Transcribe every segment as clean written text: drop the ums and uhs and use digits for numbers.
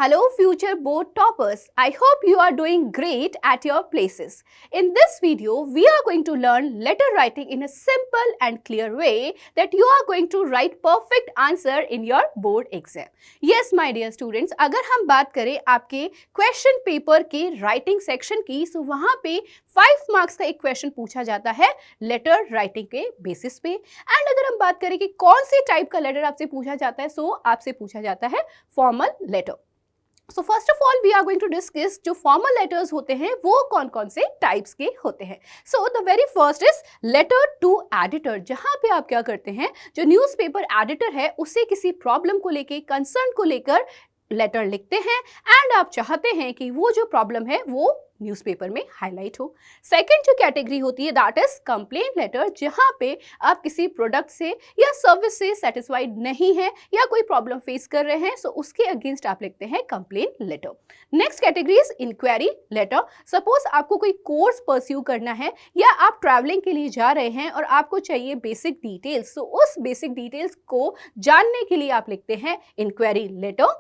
Hello future board toppers, I hope you are doing great at your places. In this video, we are going to learn letter writing in a simple and clear way that you are going to write perfect answer in your board exam. Yes my dear students, अगर हम बात करें आपके question paper के writing section की तो वहाँ पे 5 मार्क्स का एक क्वेश्चन पूछा जाता है लेटर राइटिंग के बेसिस पे। एंड अगर हम बात करें कि कौन से टाइप का लेटर आपसे पूछा जाता है सो आपसे पूछा जाता है formal letter. So first of all we are going to discuss जो फॉर्मल लेटर्स होते हैं वो कौन कौन से टाइप्स के होते हैं। So the very first is letter to editor, जहां पे आप क्या करते हैं, जो न्यूज़पेपर एडिटर है उसे किसी प्रॉब्लम को लेके, कंसर्न को लेकर लेटर लिखते हैं एंड आप चाहते हैं कि वो जो प्रॉब्लम है वो न्यूज़पेपर में हाईलाइट हो। सेकंड जो कैटेगरी होती है दैट इज कंप्लेंट लेटर, जहां पे आप किसी प्रोडक्ट से या सर्विस से सेटिस्फाइड नहीं है या कोई प्रॉब्लम फेस कर रहे हैं सो उसके अगेंस्ट आप लिखते हैं complaint letter. Next category is inquiry letter. Suppose आपको कोई कोर्स परस्यू करना है या आप ट्रैवलिंग के लिए जा रहे हैं और आपको चाहिए बेसिक डिटेल्स, सो उस बेसिक डिटेल्स को जानने के लिए आप लिखते हैं इंक्वायरी लेटर।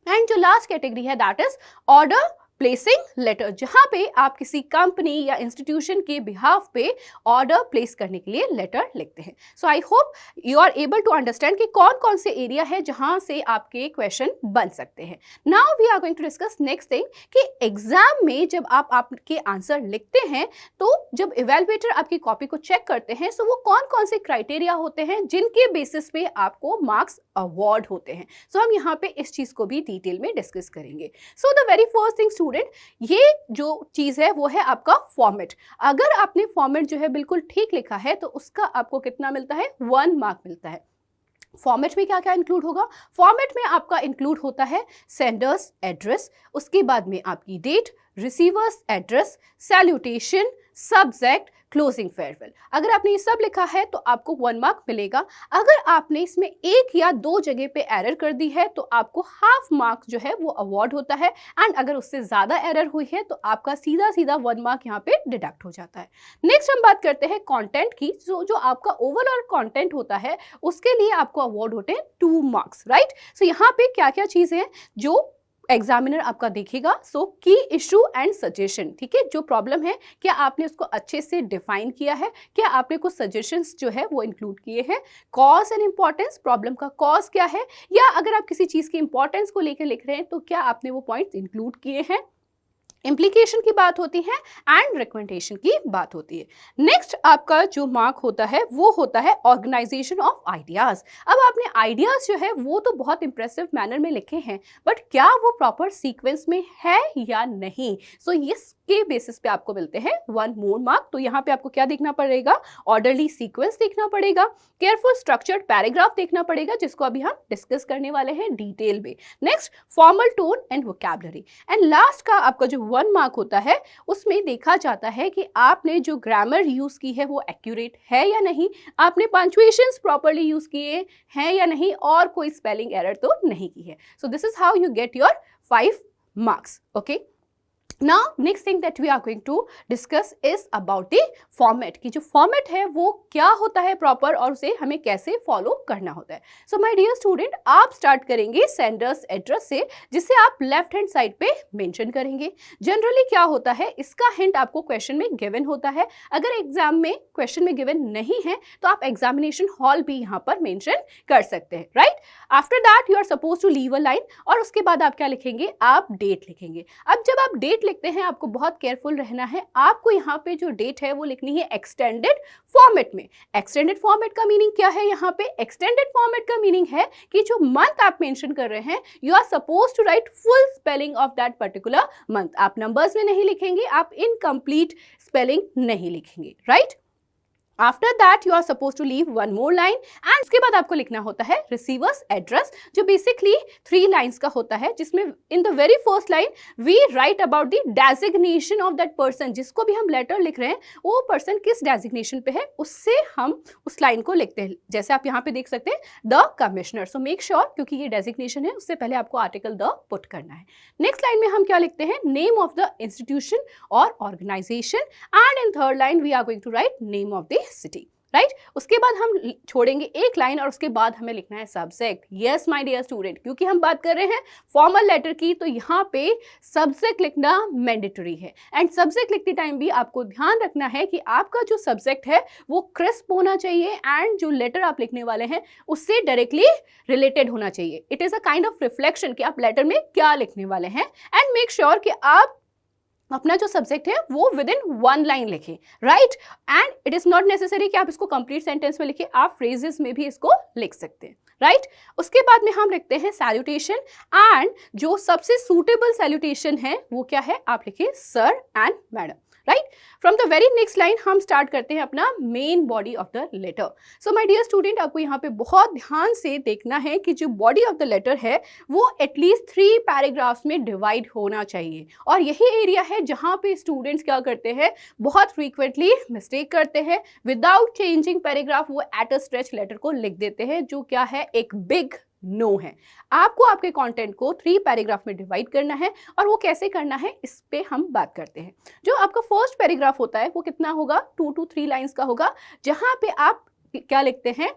एंड जो लास्ट कैटेगरी है that is order placing letter, जहां पे आप किसी कंपनी या इंस्टीट्यूशन के बिहाफ पे ऑर्डर प्लेस करने के लिए लेटर लिखते हैं। So I hope you are able to understand कि कौन कौन से एरिया है जहां से आपके क्वेश्चन बन सकते हैं। Now we are going to discuss next thing कि एग्जाम में जब आप आपके आंसर लिखते हैं तो जब इवेलुएटर आपकी कॉपी को चेक करते हैं सो वो कौन कौन से क्राइटेरिया होते हैं जिनके बेसिस पे आपको मार्क्स अवार्ड होते हैं। सो हम यहाँ पे इस चीज को भी डिटेल में डिस्कस करेंगे। सो the very first thing student, ये जो चीज है वो है आपका फॉर्मेट। अगर आपने फॉर्मेट जो है बिल्कुल ठीक लिखा है तो उसका आपको कितना मिलता है, 1 मार्क मिलता है। फॉर्मेट में क्या क्या इंक्लूड होगा, फॉर्मेट में आपका इंक्लूड होता है सेंडर्स एड्रेस, उसके बाद में आपकी date, receiver's address, salutation, subject, closing farewell. अगर आपने ये सब लिखा है तो आपको 1 मार्क मिलेगा। अगर आपने इसमें 1 या 2 जगह पे एरर कर दी है तो आपको हाफ मार्क जो है वो अवार्ड होता है। एंड अगर उससे ज़्यादा एरर हुई है तो आपका सीधा सीधा 1 मार्क यहाँ पे डिडक्ट हो जाता है। नेक्स्ट हम बात करते हैं कंटेंट की। जो आपका ओवरऑल कंटेंट होता है उसके लिए आपको अवार्ड होते हैं 2 मार्क्स, राइट। सो यहाँ पे क्या क्या चीज़ें हैं जो एग्जामिनर आपका देखेगा, सो की इशू एंड सजेशन, ठीक है, जो प्रॉब्लम है क्या आपने उसको अच्छे से डिफाइन किया है, क्या आपने कुछ सजेशंस जो है वो इंक्लूड किए हैं, कॉज एंड इंपॉर्टेंस, प्रॉब्लम का कॉज क्या है, या अगर आप किसी चीज़ की इंपॉर्टेंस को लेकर लिख रहे हैं तो क्या आपने वो पॉइंट्स इंक्लूड किए हैं, इम्प्लीकेशन की बात होती है एंड रिकमेंडेशन की बात होती है। नेक्स्ट आपका जो मार्क होता है वो होता है ऑर्गेनाइजेशन ऑफ आइडियाज। अब आपने आइडियाज जो है वो तो बहुत इंप्रेसिव मैनर में लिखे हैं बट क्या वो प्रॉपर सीक्वेंस में है या नहीं, सो इसके बेसिस पे आपको मिलते हैं 1 मोर मार्क। तो यहाँ पे आपको क्या देखना पड़ेगा, ऑर्डरली सीक्वेंस देखना पड़ेगा, केयरफुल स्ट्रक्चर्ड पैराग्राफ देखना पड़ेगा जिसको अभी हम डिस्कस करने वाले हैं डिटेल में। Next formal tone and vocabulary. And last का आपका जो 1 मार्क होता है उसमें देखा जाता है कि आपने जो ग्रामर यूज की है वो एक्यूरेट है या नहीं, आपने पंक्चुएशंस प्रॉपर्ली यूज किए हैं या नहीं, और कोई स्पेलिंग एरर तो नहीं की है। So this is how you get your 5 marks, okay. Now next thing that we are going to discuss is about the format, कि जो फॉर्मेट है वो क्या होता है प्रॉपर और उसे हमें कैसे फॉलो करना होता है। सो माय डियर स्टूडेंट, आप स्टार्ट करेंगे सेंडर्स एड्रेस से जिसे आप लेफ्ट हैंड साइड पे मेंशन करेंगे। जनरली क्या होता है, इसका हिंट आपको क्वेश्चन में गिवन होता है। अगर एग्जाम में क्वेश्चन में गिवन नहीं है तो आप एग्जामिनेशन हॉल भी यहाँ पर मेंशन कर सकते हैं, right. After that you are suppose to leave a line और उसके बाद आप क्या लिखेंगे, आप डेट लिखेंगे। अब जब आप डेट लिखते हैं आपको बहुत केयरफुल रहना है, आपको यहाँ पे जो डेट है वो लिखनी है एक्सटेंडेड फॉर्मेट में। एक्सटेंडेड फॉर्मेट का मीनिंग क्या है, यहाँ पे एक्सटेंडेड फॉर्मेट का मीनिंग है कि जो मंथ आप मेंशन कर रहे हैं you are suppose to write full spelling of that particular month. आप नंबर्स में नहीं लिखेंगे, आप इनकम्प्लीट स्पेलिंग नहीं लिखेंगे, right. After that you are suppose to leave 1 more line and उसके बाद आपको लिखना होता है रिसीवर्स एड्रेस, जो बेसिकली 3 लाइन्स का होता है, जिसमें in the very first line we write about the designation of that person. जिसको भी हम लेटर लिख रहे हैं वो पर्सन किस डेजिग्नेशन पे है उससे हम उस लाइन को लिखते हैं। जैसे आप यहाँ पे देख सकते हैं the commissioner, so make sure क्योंकि ये डेजिग्नेशन है उससे पहले आपको आर्टिकल द पुट करना है। नेक्स्ट लाइन में हम क्या लिखते हैं, नेम ऑफ द इंस्टीट्यूशन और organisation, and in third line we are going to write name of the city, right उसके बाद हम छोड़ेंगे एक लाइन और उसके बाद हमें लिखना है subject. Yes my dear student, क्योंकि हम बात कर रहे हैं फॉर्मल लेटर की तो यहाँ पे सब्जेक्ट लिखना मैंडेटरी है। एंड सब्जेक्ट लिखते टाइम भी आपको ध्यान रखना है कि आपका जो सब्जेक्ट है वो क्रिस्प होना चाहिए एंड जो लेटर आप लिखने वाले हैं उससे डायरेक्टली रिलेटेड होना चाहिए। It is a kind of reflection कि आप लेटर में क्या लिखने वाले हैं। एंड मेक श्योर कि आप अपना जो सब्जेक्ट है वो विद इन 1 लाइन लिखें, right. And it is not necessary कि आप इसको कंप्लीट सेंटेंस में लिखें, आप फ्रेजेस में भी इसको लिख सकते हैं, राइट। उसके बाद में हम लिखते हैं सैल्यूटेशन एंड जो सबसे सूटेबल सैल्यूटेशन है वो क्या है, आप लिखिए sir and madam, right. From the very next line हम स्टार्ट करते हैं अपना main body of the letter. So my dear student, आपको यहाँ पे बहुत ध्यान से देखना है कि जो बॉडी ऑफ द लेटर है वो एटलीस्ट 3 पैराग्राफ्स में डिवाइड होना चाहिए। और यही एरिया है जहाँ पे स्टूडेंट्स क्या करते हैं, बहुत फ्रीक्वेंटली मिस्टेक करते हैं, विदाउट चेंजिंग पैराग्राफ वो एट अ स्ट्रेच लेटर को लिख देते हैं, जो क्या है एक बिग नो है। आपको आपके कंटेंट को 3 पैराग्राफ में डिवाइड करना है और वो कैसे करना है इस पे हम बात करते हैं। जो आपका फर्स्ट पैराग्राफ होता है वो कितना होगा, 2 to 3 लाइंस का होगा, जहां पे आप क्या लिखते हैं,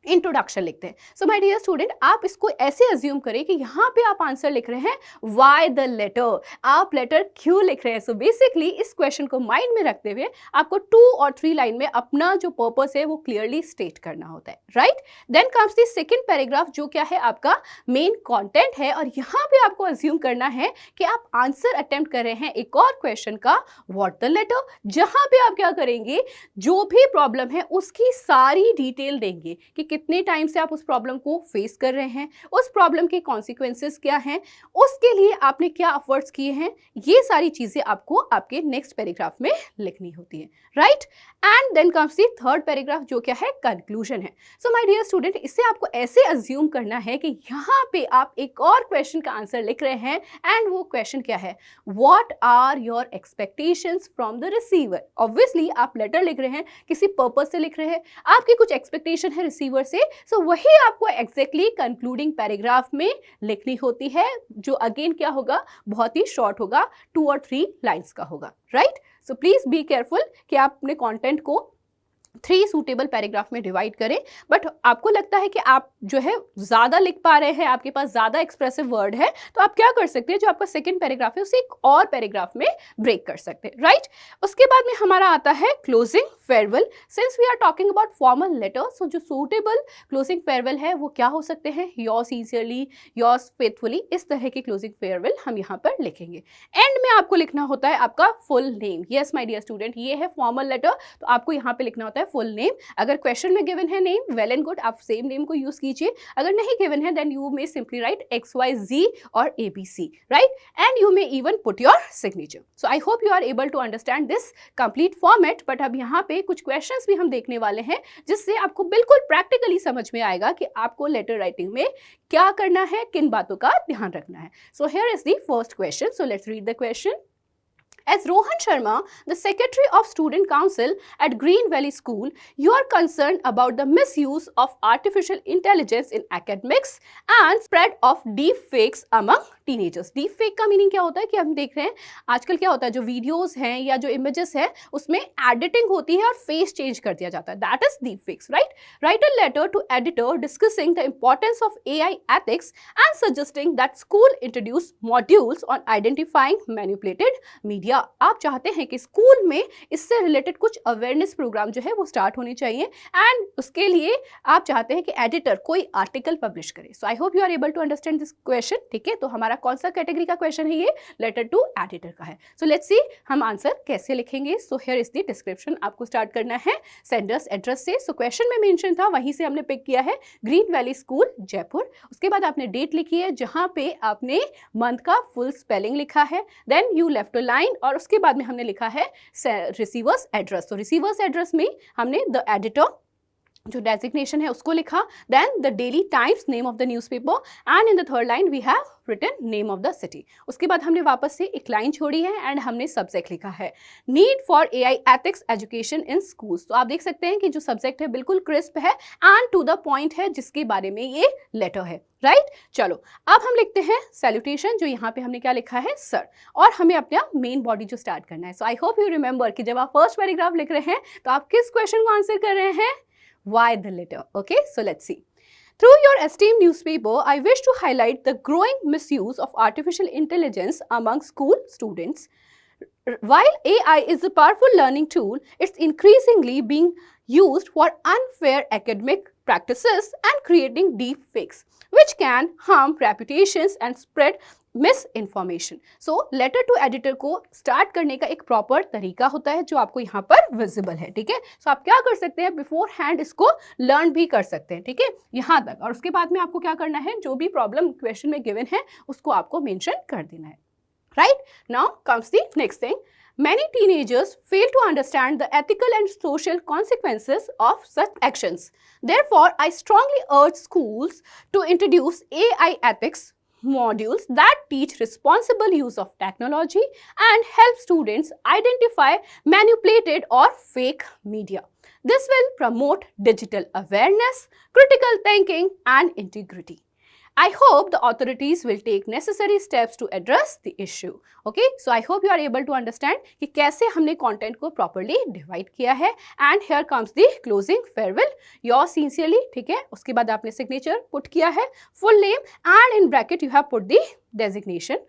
इंट्रोडक्शन लिखते हैं। सो माय डियर स्टूडेंट, आप इसको ऐसे अज्यूम करें कि यहाँ पे आप आंसर लिख रहे हैं व्हाई द लेटर, आप लेटर क्यों लिख रहे हैं। सो बेसिकली इस क्वेश्चन को माइंड में रखते हुए आपको 2 और 3 लाइन में अपना जो पर्पस है वो क्लियरली स्टेट करना होता है, right. Then comes the second paragraph जो क्या है आपका मेन कंटेंट है, और यहाँ पे आपको अज्यूम करना है कि आप आंसर अटेम्प्ट कर रहे हैं एक और क्वेश्चन का, व्हाट द लेटर, जहाँ पे आप क्या करेंगे, जो भी प्रॉब्लम है उसकी सारी डिटेल देंगे कि कितने टाइम से आप उस प्रॉब्लम को फेस कर रहे हैं, उस प्रॉब्लम के कॉन्सिक्वेंसेस क्या हैं, उसके लिए आपने क्या एफर्ट्स किए हैं, ये सारी चीजें आपको आपके नेक्स्ट पैराग्राफ में लिखनी होती है, right. And then comes the third paragraph जो क्या है कंक्लूजन है। सो माय डियर स्टूडेंट, इससे आपको ऐसे अज्यूम करना है कि यहाँ पे आप एक और क्वेश्चन का आंसर लिख रहे हैं एंड वो क्वेश्चन क्या है, what are your expectations from the receiver. Obviously आप लेटर लिख रहे हैं, किसी पर्पस से लिख रहे हैं, आपकी कुछ एक्सपेक्टेशन है रिसीवर से, सो वही आपको एग्जैक्टली कंक्लूडिंग पैराग्राफ में लिखनी होती है, जो अगेन क्या होगा, बहुत ही शॉर्ट होगा, 2 और 3 लाइंस का होगा, right. So please be careful कि आप अपने कंटेंट को 3 सूटेबल पैराग्राफ में डिवाइड करें। बट आपको लगता है कि आप जो है ज़्यादा लिख पा रहे हैं, आपके पास ज़्यादा एक्सप्रेसिव वर्ड है, तो आप क्या कर सकते हैं, जो आपका सेकंड पैराग्राफ है उसे एक और पैराग्राफ में ब्रेक कर सकते हैं, राइट। उसके बाद में हमारा आता है closing farewell. Since we are talking about formal letter, so जो सूटेबल क्लोजिंग फेयरवेल है वो क्या हो सकते हैं, योर्स सिंसियरली, योर्स फेथफुली, इस तरह के क्लोजिंग फेयरवेल हम यहाँ पर लिखेंगे। एंड में आपको लिखना होता है आपका full name. Yes my dear student, ये है फॉर्मल लेटर, तो आपको यहाँ पे लिखना होता है फुल नेम। अगर क्वेश्चन में गिवन है नेम, वेल एंड गुड, आप सेम नेम को यूज कीजिए। अगर नहीं गिवन है then you may simply write XYZ और ABC, right, and you may even put your signature. So I hope you are able to understand this complete format. But अब यहाँ पे कुछ क्वेश्चंस भी हम देखने वाले हैं जिससे आपको बिल्कुल प्रैक्टिकली समझ में आएगा कि आपको लेटर राइटिंग में क्या करना है, किन बातों का ध्यान रखना है। So here is the first question, so let's read the question. As Rohan Sharma, the Secretary of Student Council at Green Valley School, you are concerned about the misuse of artificial intelligence in academics and spread of deep fakes among teenagers. Deep fake का meaning क्या होता है कि हम देख रहे हैं आजकल क्या होता है, जो वीडियोस हैं या जो इमेजेस हैं उसमें एडिटिंग होती है और फेस चेंज कर दिया जाता है, that is deep fakes, right. Write a letter to editor discussing the importance of AI ethics and suggesting that school introduce modules on identifying manipulated media. आप चाहते हैं कि स्कूल में इससे रिलेटेड कुछ अवेयरनेस प्रोग्राम जो है वो स्टार्ट होने चाहिए एंड उसके लिए आप चाहते हैं कि एडिटर कोई आर्टिकल पब्लिश करे। So I hope you are able to understand this question, ठीक है। तो हमारा कौन सा कैटेगरी का क्वेश्चन है, ये लेटर टू एडिटर का है। सो लेट्स सी हम आंसर कैसे लिखेंगे। So here is the description, आपको स्टार्ट करना है सेंडर्स एड्रेस से। सो क्वेश्चन में मेंशन था, वहीं से हमने पिक किया है ग्रीन वैली स्कूल जयपुर। उसके बाद आपने डेट लिखी है जहां पे आपने मंथ का फुल स्पेलिंग लिखा है, then you left a line और उसके बाद में हमने लिखा है रिसीवर्स एड्रेस। तो रिसीवर्स एड्रेस में हमने द एडिटर जो डेजिग्नेशन है उसको लिखा, then the Daily Times name of the newspaper, and in the third line we have written name of the city. उसके बाद हमने वापस से एक लाइन छोड़ी है एंड हमने सब्जेक्ट लिखा है need for AI ethics education in schools. तो आप देख सकते हैं कि जो सब्जेक्ट है बिल्कुल क्रिस्प है एंड टू द पॉइंट है जिसके बारे में ये लेटर है, राइट। चलो अब हम लिखते हैं सैल्यूटेशन, जो यहाँ पे हमने क्या लिखा है सर, और हमें अपना मेन बॉडी जो स्टार्ट करना है। सो आई होप यू रिमेंबर कि जब आप फर्स्ट पैराग्राफ लिख रहे हैं तो आप किस क्वेश्चन को आंसर कर रहे हैं, why the letter. Okay, so let's see. Through your esteemed newspaper, I wish to highlight the growing misuse of artificial intelligence among school students. While AI is a powerful learning tool, it's increasingly being used for unfair academic practices and creating deep fakes, which can harm reputations and spread misinformation. So letter to editor को start करने का एक proper तरीका होता है जो आपको यहाँ पर विजिबल है, ठीक है। सो आप क्या कर सकते हैं, बिफोर हैंड इसको लर्न भी कर सकते हैं, ठीक है, यहाँ तक। और उसके बाद में आपको क्या करना है, जो भी प्रॉब्लम क्वेश्चन में गिवन है उसको आपको मेंशन कर देना है, right. Now comes the next thing, many teenagers fail to understand the ethical and social consequences of such actions. Therefore, I strongly urge schools to introduce AI ethics modules that teach responsible use of technology and help students identify manipulated or fake media. This will promote digital awareness, critical thinking, and integrity. I hope the authorities will take necessary steps to address the issue. Okay, so I hope you are able to understand कि कैसे हमने content को properly divide किया है। And here comes the closing farewell. Yours sincerely, ठीक है। उसके बाद आपने signature put किया है, full name, and in bracket you have put the designation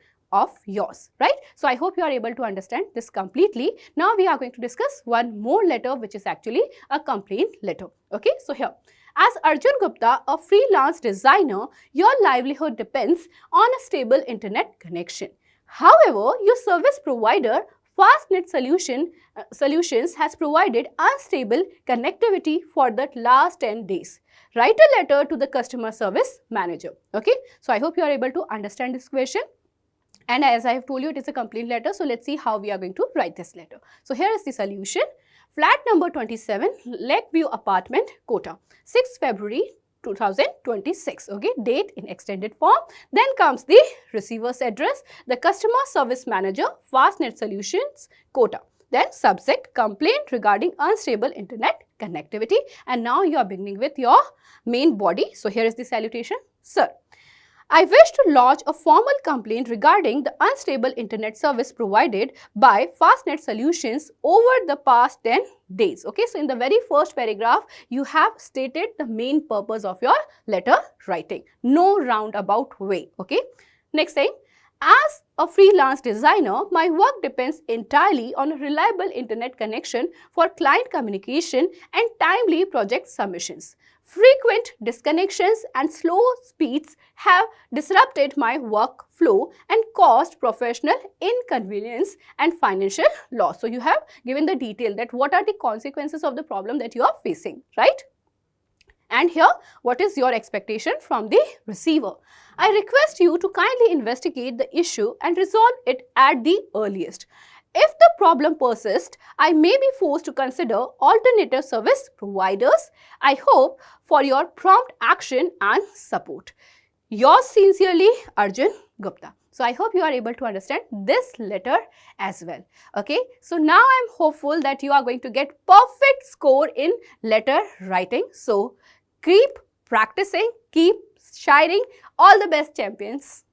of yours, right? So I hope you are able to understand this completely. Now we are going to discuss one more letter, which is actually a complaint letter. Okay, so here. As Arjun Gupta, a freelance designer, your livelihood depends on a stable internet connection. However, your service provider, Fastnet Solutions, has provided unstable connectivity for the last 10 days. Write a letter to the customer service manager. Okay, so I hope you are able to understand this question. And as I have told you, it is a complaint letter. So let's see how we are going to write this letter. So here is the solution. Flat number 27, Lakeview Apartment, Kota, 6th February 2026. Okay, date in extended form. Then comes the receiver's address, the customer service manager, Fastnet Solutions, Kota. Then subject, complaint regarding unstable internet connectivity. And now you are beginning with your main body. So here is the salutation. Sir, I wish to lodge a formal complaint regarding the unstable internet service provided by Fastnet Solutions over the past 10 days. Okay, so in the very first paragraph, you have stated the main purpose of your letter writing. No roundabout way. Okay, next thing. As a freelance designer, my work depends entirely on a reliable internet connection for client communication and timely project submissions. Frequent disconnections and slow speeds have disrupted my workflow and caused professional inconvenience and financial loss. So you have given the detail that what are the consequences of the problem that you are facing, right? And here, what is your expectation from the receiver? I request you to kindly investigate the issue and resolve it at the earliest. If the problem persists, I may be forced to consider alternative service providers. I hope for your prompt action and support. Yours sincerely, Arjun Gupta. So I hope you are able to understand this letter as well. Okay, so now I am hopeful that you are going to get perfect score in letter writing. So keep practicing, keep shining. All the best, champions.